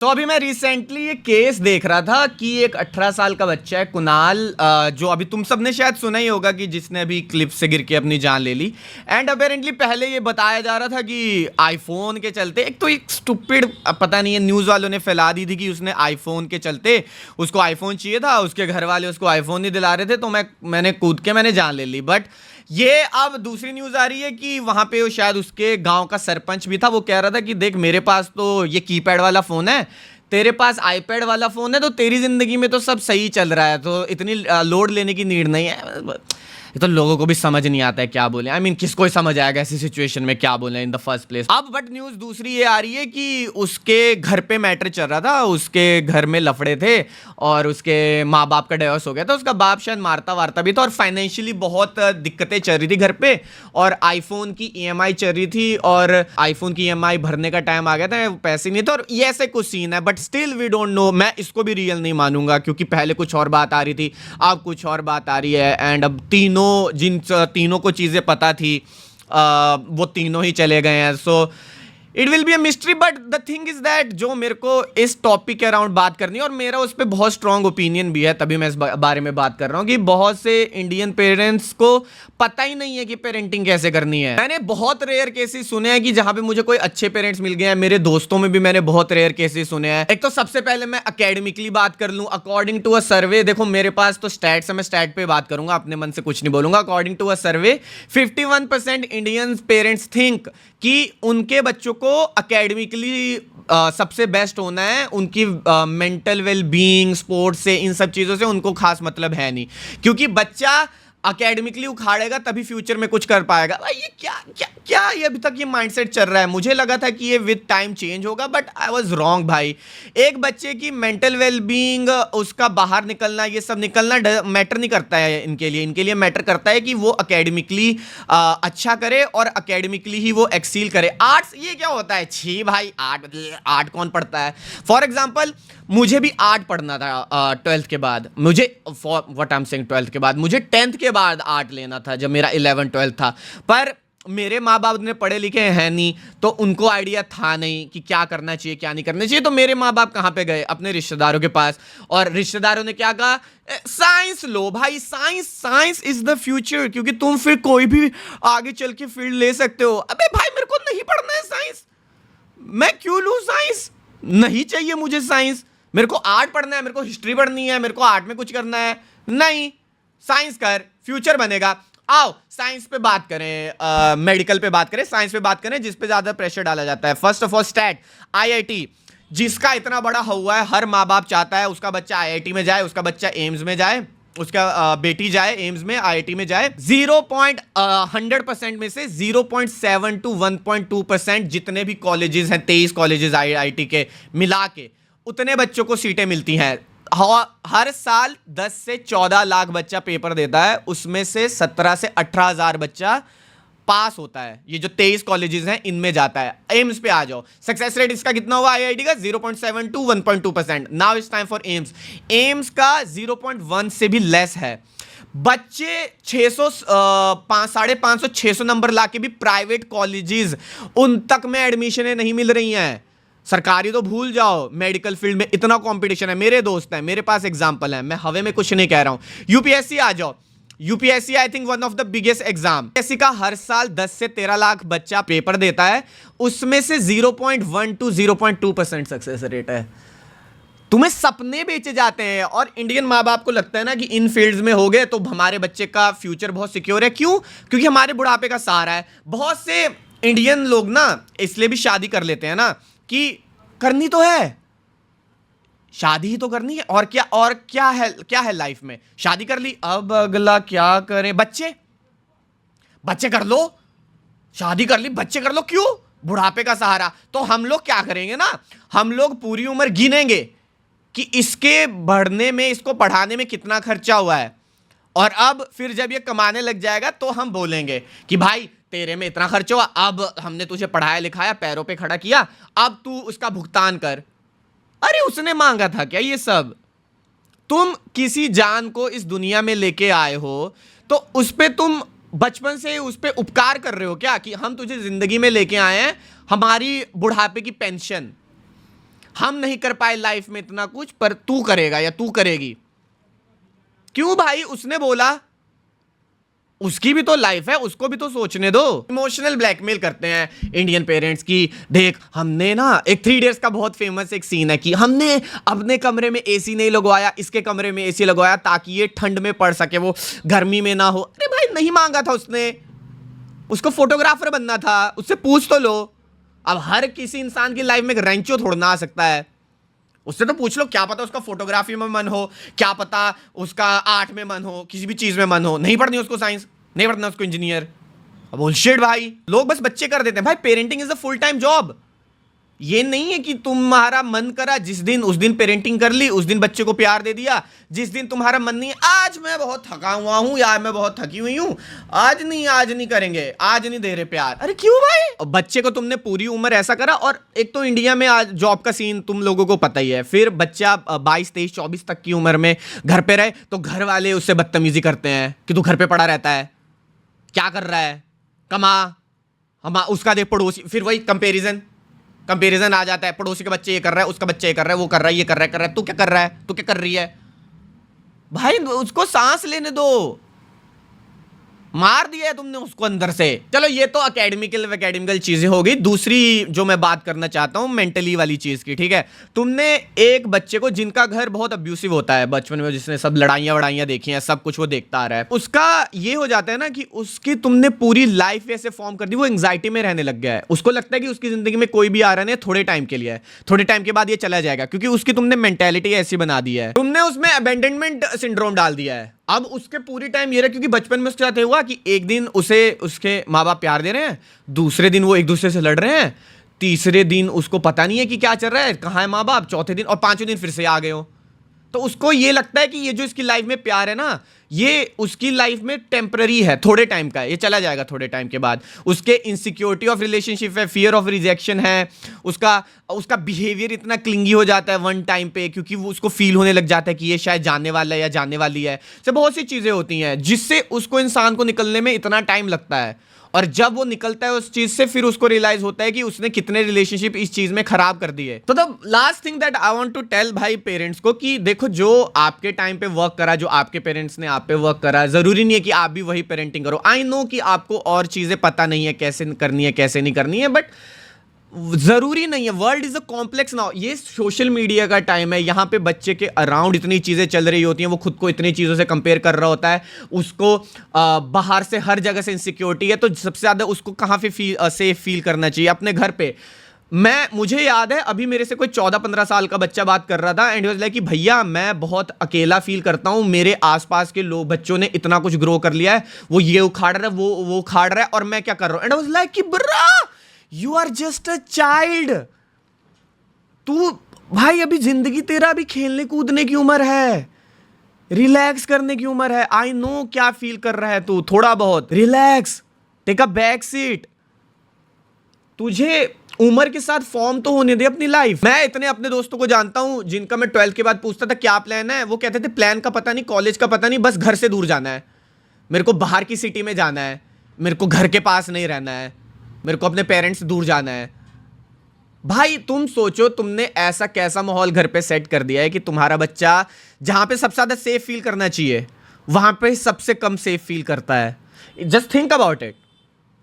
तो अभी मैं रिसेंटली ये केस देख रहा था कि एक 18 साल का बच्चा है कुणाल, जो अभी तुम सबने शायद सुना ही होगा कि जिसने अभी क्लिप से गिर के अपनी जान ले ली। एंड अपेरेंटली पहले ये बताया जा रहा था कि आईफोन के चलते, एक तो एक स्टूपिड पता नहीं है न्यूज़ वालों ने फैला दी थी कि उसने आईफोन के चलते उसको आईफोन चाहिए था, उसके घर वाले उसको आईफोन नहीं दिला रहे थे, तो मैंने कूद के मैंने जान ले ली। बट ये अब दूसरी न्यूज़ आ रही है कि वहाँ पे शायद उसके गांव का सरपंच भी था, वो कह रहा था कि देख मेरे पास तो ये कीपैड वाला फ़ोन है, तेरे पास आईपैड वाला फ़ोन है, तो तेरी ज़िंदगी में तो सब सही चल रहा है, तो इतनी लोड लेने की नीड नहीं है। ये तो लोगों को भी समझ नहीं आता है क्या बोले। आई मीन किसको समझ आएगा ऐसी सिचुएशन में क्या बोले इन द फर्स्ट प्लेस। अब बट न्यूज़ दूसरी ये आ रही है कि उसके घर पे मैटर चल रहा था, उसके घर में लफड़े थे और उसके माँ बाप का डिवोर्स हो गया था, उसका बाप शायद मारता वारता भी था और फाइनेंशियली बहुत दिक्कतें चल रही थी घर पे, और आईफोन की ईएमआई चल रही थी और आईफोन की ईएमआई भरने का टाइम आ गया था, पैसे नहीं थे, और ये ऐसे कुछ सीन है। But still we don't know, मैं इसको भी रियल नहीं मानूंगा क्योंकि पहले कुछ और बात आ रही थी, अब कुछ और बात आ रही है। एंड अब जिन तीनों को चीज़ें पता थी वो तीनों ही चले गए हैं। So it will be a mystery, but the thing is that जो मेरे को इस टॉपिक के अराउंड बात करनी है, और मेरा उस पर बहुत स्ट्रांग ओपिनियन भी है, तभी मैं इस बारे में बात कर रहा हूँ कि बहुत से इंडियन पेरेंट्स को पता ही नहीं है कि पेरेंटिंग कैसे करनी है। मैंने बहुत रेयर केसेस सुने हैं कि जहां पे मुझे कोई अच्छे पेरेंट्स मिल गए हैं, मेरे दोस्तों में भी मैंने बहुत रेयर केसेस सुने हैं। एक तो सबसे पहले मैं अकेडमिकली बात कर लूं, अकॉर्डिंग टू अ सर्वे, देखो मेरे पास तो स्टैट्स है, मैं स्टैट पे बात करूंगा, अपने मन से कुछ नहीं बोलूंगा। According to a survey 51% Indian parents think कि उनके बच्चों को अकेडमिकली सबसे बेस्ट होना है, उनकी मेंटल वेल बीइंग, स्पोर्ट्स से, इन सब चीज़ों से उनको खास मतलब है नहीं, क्योंकि बच्चा अकेडमिकली उखाड़ेगा तभी फ्यूचर में कुछ कर पाएगा। भाई ये क्या क्या क्या ये अभी तक ये माइंडसेट चल रहा है। मुझे लगा था कि ये विद टाइम चेंज होगा, बट आई वाज रॉन्ग भाई। एक बच्चे की मेंटल वेल बीइंग, उसका बाहर निकलना, ये सब निकलना मैटर नहीं करता है इनके लिए मैटर करता है कि वो अकेडमिकली अच्छा करे और अकेडमिकली ही वो एक्सील करे। आर्ट्स ये क्या होता है, छी भाई, आर्ट कौन पढ़ता है। फॉर एग्जाम्पल मुझे भी आर्ट पढ़ना था 12th के बाद, मुझे what I am saying 12th के बाद, मुझे 10th के बाद आर्ट लेना था जब मेरा 11 12 था, पर मेरे माँ बाप ने पढ़े लिखे हैं नहीं, तो उनको आइडिया था नहीं कि क्या करना चाहिए क्या नहीं करना चाहिए। तो मेरे माँ बाप कहाँ पे गए, अपने रिश्तेदारों के पास, और रिश्तेदारों ने क्या कहा, साइंस लो भाई, साइंस इज द फ्यूचर, क्योंकि तुम फिर कोई भी आगे चल के फील्ड ले सकते हो। अबे भाई मेरे को नहीं पढ़ना है साइंस, मैं क्यों लूँ साइंस, नहीं चाहिए मुझे साइंस। मेरे को आर्ट पढ़ना है, मेरे को हिस्ट्री पढ़नी है, मेरे को आर्ट में कुछ करना है, नहीं साइंस कर, फ्यूचर बनेगा। आओ साइंस पे बात करें, मेडिकल पे बात करें, साइंस पे बात करें, जिस पे ज्यादा प्रेशर डाला जाता है। First of all stat, IIT, जिसका इतना बड़ा हुआ है, हर माँ बाप चाहता है उसका बच्चा आईआईटी में जाए, उसका बच्चा एम्स में जाए, उसका बेटी जाए एम्स में, आईआईटी में जाए। 100% में से 0.7 to 1.2% जितने भी कॉलेजेस हैं, 23 कॉलेजेस आईआईटी के मिला के, उतने बच्चों को सीटें मिलती हैं। हर साल 10 से 14 लाख बच्चा पेपर देता है, उसमें से 17 से 18 हज़ार बच्चा पास होता है। ये जो 23 कॉलेजेस हैं इनमें जाता है। एम्स पे आ जाओ, सक्सेस रेट इसका कितना हुआ आईआईटी का, 0.7 to 1.2%। Now it's time for AIIMS. AIIMS का 0.1 से भी लेस है। बच्चे 550 600 नंबर लाके भी प्राइवेट कॉलेजेस, उन तक में एडमिशनें नहीं मिल रही हैं। सरकारी तो भूल जाओ, मेडिकल फील्ड में इतना कंपटीशन है। मेरे दोस्त हैं, मेरे पास एग्जांपल है, मैं हवे में कुछ नहीं कह रहा हूं। यूपीएससी आ जाओ, UPSC I think one of the biggest exam. UPSC का हर साल 10 से 13 लाख बच्चा पेपर देता है, उसमें से 0.1 to 0.2% सक्सेस रेट है। तुम्हें सपने बेचे जाते हैं, और इंडियन माँ बाप को लगता है ना कि इन फील्ड्स में हो गए तो हमारे बच्चे का फ्यूचर बहुत सिक्योर है। क्यों? क्योंकि हमारे बुढ़ापे का सहारा है। बहुत से इंडियन लोग ना इसलिए भी शादी कर लेते हैं ना कि करनी तो है, शादी ही तो करनी है, और क्या है लाइफ में, शादी कर ली, अब अगला क्या करें, बच्चे कर लो, शादी कर ली, बच्चे कर लो, क्यों? बुढ़ापे का सहारा। तो हम लोग क्या करेंगे ना, हम लोग पूरी उम्र गिनेंगे कि इसके बढ़ने में, इसको पढ़ाने में कितना खर्चा हुआ है, और अब फिर जब ये कमाने लग जाएगा तो हम बोलेंगे कि भाई तेरे में इतना खर्च हुआ, अब हमने तुझे पढ़ाया लिखाया, पैरों पे खड़ा किया, अब तू उसका भुगतान कर। अरे उसने मांगा था क्या ये सब? तुम किसी जान को इस दुनिया में लेके आए हो, तो उस पे तुम बचपन से उस पे उपकार कर रहे हो क्या, कि हम तुझे जिंदगी में लेके आए हैं, हमारी बुढ़ापे की पेंशन, हम नहीं कर पाए लाइफ में इतना कुछ, पर तू करेगा या तू करेगी। क्यों भाई? उसने बोला, उसकी भी तो लाइफ है, उसको भी तो सोचने दो। इमोशनल ब्लैकमेल करते हैं इंडियन पेरेंट्स की। देख, हमने ना एक 3 इडियट्स का बहुत फेमस एक सीन है कि हमने अपने कमरे में एसी नहीं लगवाया, इसके कमरे में एसी लगवाया ताकि ये ठंड में पढ़ सके, वो गर्मी में ना हो। अरे भाई, नहीं मांगा था उसने, उसको फोटोग्राफर बनना था, उससे पूछ तो लो। अब हर किसी इंसान की लाइफ में एक रेंचो थोड़ा ना आ सकता है, उससे तो पूछ लो। क्या पता उसका फोटोग्राफी में मन हो, क्या पता उसका आर्ट में मन हो, किसी भी चीज में मन हो। नहीं पढ़नी उसको साइंस, नहीं पढ़ना उसको इंजीनियर। अब बुलशिट भाई, लोग बस बच्चे कर देते हैं। भाई, parenting is a full time job. ये नहीं है कि तुम्हारा मन करा जिस दिन, उस दिन पेरेंटिंग कर ली, उस दिन बच्चे को प्यार दे दिया। जिस दिन तुम्हारा मन नहीं है, आज मैं बहुत थका हुआ हूं या मैं बहुत थकी हुई हूं, आज नहीं करेंगे, आज नहीं दे रहे प्यार। अरे क्यों भाई? और बच्चे को तुमने पूरी उम्र ऐसा करा। और एक तो इंडिया में आज जॉब का सीन तुम लोगों को पता ही है। फिर बच्चा 22, 23, 24 तक की उम्र में घर पे रहे तो घर वाले उससे बदतमीजी करते हैं कि तू घर पे पड़ा रहता है, क्या कर रहा है, कमा। हम उसका देख पड़ोसी, फिर वही कंपैरिजन आ जाता है। पड़ोसी का बच्चे ये कर रहा है, उसका बच्चा ये कर रहा है, वो कर रहा है, ये कर रहा है, तू क्या कर रहा है, तू क्या कर रही है? भाई, उसको सांस लेने दो। मार दिया है तुमने उसको अंदर से। चलो, ये तो एकेडमिकल चीजें हो गई। दूसरी जो मैं बात करना चाहता हूं, मेंटली वाली चीज की। ठीक है, तुमने एक बच्चे को जिनका घर बहुत अब्यूसिव होता है बचपन में, जिसने सब लड़ाइयां वड़ाइयां देखी हैं, सब कुछ वो देखता आ रहा है, उसका ये हो जाता है ना कि उसकी तुमने पूरी लाइफ ऐसे फॉर्म कर दी, वो एंग्जाइटी में रहने लग गया है। उसको लगता है कि उसकी जिंदगी में कोई भी आ रहा है थोड़े टाइम के लिए है, थोड़े टाइम के बाद ये चला जाएगा, क्योंकि उसकी तुमने मेंटेलिटी ऐसी बना दी है। तुमने उसमें अबेंडनमेंट सिंड्रोम डाल दिया है। अब उसके पूरी टाइम ये रहा, क्योंकि बचपन में उसके साथ हुआ कि एक दिन उसे उसके माँ बाप प्यार दे रहे हैं, दूसरे दिन वो एक दूसरे से लड़ रहे हैं, तीसरे दिन उसको पता नहीं है कि क्या चल रहा है, कहाँ है माँ बाप, चौथे दिन और पांचवें दिन फिर से आ गए हो। तो उसको ये लगता है कि ये जो इसकी लाइफ में प्यार है ना, ये उसकी लाइफ में टेम्पररी है, थोड़े टाइम का है, ये चला जाएगा थोड़े टाइम के बाद। उसके इनसिक्योरिटी ऑफ रिलेशनशिप है, फियर ऑफ रिजेक्शन है, उसका बिहेवियर इतना क्लिंगी हो जाता है वन टाइम पे, क्योंकि वो उसको फील होने लग जाता है कि ये शायद जाने वाला है या जाने वाली है। से बहुत सी चीज़ें होती हैं जिससे उसको, इंसान को निकलने में इतना टाइम लगता है। और जब वो निकलता है उस चीज से, फिर उसको रियलाइज होता है कि उसने कितने रिलेशनशिप इस चीज में खराब कर दिए। तो the last thing that I want to tell भाई पेरेंट्स को, कि देखो, जो आपके टाइम पे वर्क करा, जो आपके पेरेंट्स ने आप पे वर्क करा, जरूरी नहीं है कि आप भी वही पेरेंटिंग करो। आई नो कि आपको और चीजें पता नहीं है, कैसे करनी है कैसे नहीं करनी है, बट जरूरी नहीं है। World is a complex now. ये सोशल मीडिया का टाइम है, यहाँ पे बच्चे के अराउंड इतनी चीज़ें चल रही होती हैं, वो खुद को इतनी चीज़ों से कंपेयर कर रहा होता है, उसको बाहर से हर जगह से इनसिक्योरिटी है। तो सबसे ज़्यादा उसको कहाँ पे सेफ फील करना चाहिए? अपने घर पे। मुझे याद है, अभी मेरे से कोई 14-15 साल का बच्चा बात कर रहा था, एंड वाज लाइक कि भैया मैं बहुत अकेला फील करता हूँ, मेरे आसपास के लोग, बच्चों ने इतना कुछ ग्रो कर लिया है, वो ये उखाड़ रहा है, वो उखाड़ रहा है, और मैं क्या कर रहा हूँ। एंड वाज लाइक कि bro, you are just a child. तू भाई, अभी जिंदगी तेरा भी खेलने कूदने की उम्र है, रिलैक्स करने की उम्र है। आई नो क्या फील कर रहा है तू, थोड़ा बहुत relax, take a back seat. तुझे उम्र के साथ फॉर्म तो होने दे अपनी लाइफ। मैं इतने अपने दोस्तों को जानता हूं जिनका मैं 12th के बाद पूछता था क्या प्लान है, वो कहते थे प्लान का पता नहीं, कॉलेज का पता नहीं, बस घर से दूर जाना है, मेरे को बाहर की सिटी में जाना है, मेरे को घर के पास नहीं रहना है, मेरे को अपने पेरेंट्स से दूर जाना है। भाई तुम सोचो, तुमने ऐसा कैसा माहौल घर पे सेट कर दिया है कि तुम्हारा बच्चा जहां पे सबसे ज्यादा सेफ फील करना चाहिए, वहां पे सबसे कम सेफ फील करता है। Just think about it.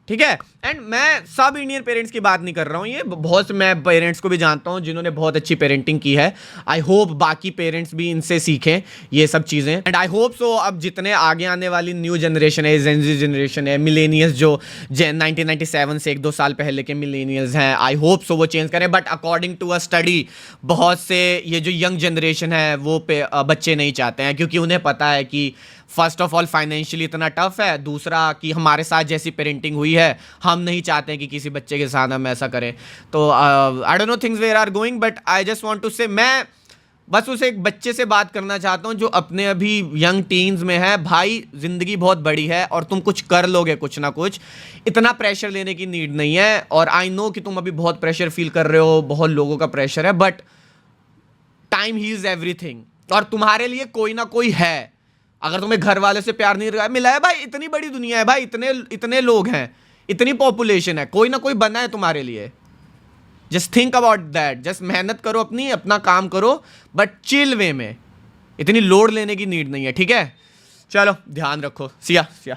ठीक है, एंड मैं सब इंडियन पेरेंट्स की बात नहीं कर रहा हूँ, ये बहुत, मैं पेरेंट्स को भी जानता हूँ जिन्होंने बहुत अच्छी पेरेंटिंग की है। आई होप बाकी पेरेंट्स भी इनसे सीखें ये सब चीज़ें, एंड आई होप सो अब जितने आगे आने वाली न्यू जनरेशन है, जेन ज़ी जनरेशन है, मिलेनियल्स जो 1997 से 1-2 साल पहले के मिलेनियल्स हैं, आई होप सो वो चेंज करें। But according to a study, बहुत से ये जो यंग जनरेशन है वो बच्चे नहीं चाहते हैं, क्योंकि उन्हें पता है कि फर्स्ट ऑफ ऑल फाइनेंशियली इतना टफ है, दूसरा कि हमारे साथ जैसी पेरेंटिंग हुई है, हम नहीं चाहते हैं कि किसी बच्चे के साथ हम ऐसा करें। तो I don't know things where are going, but I just want to say, मैं बस उस एक बच्चे से बात करना चाहता हूं जो अपने अभी यंग टीन्स में है। भाई जिंदगी बहुत बड़ी है और तुम कुछ कर लोगे, कुछ ना कुछ, इतना प्रेशर लेने की नीड नहीं है। और आई नो कि तुम अभी बहुत प्रेशर फील कर रहे हो, बहुत लोगों का प्रेशर है, बट टाइम हील्स एवरीथिंग, और तुम्हारे लिए कोई ना कोई है। अगर तुम्हें घर वाले से प्यार नहीं मिला है, भाई इतनी बड़ी दुनिया है, भाई इतने लोग हैं, इतनी पॉपुलेशन है, कोई ना कोई बना है तुम्हारे लिए। Just think about that, just मेहनत करो अपनी, अपना काम करो, बट चिल वे में, इतनी लोड लेने की नीड नहीं है, ठीक है? चलो ध्यान रखो, सिया सिया।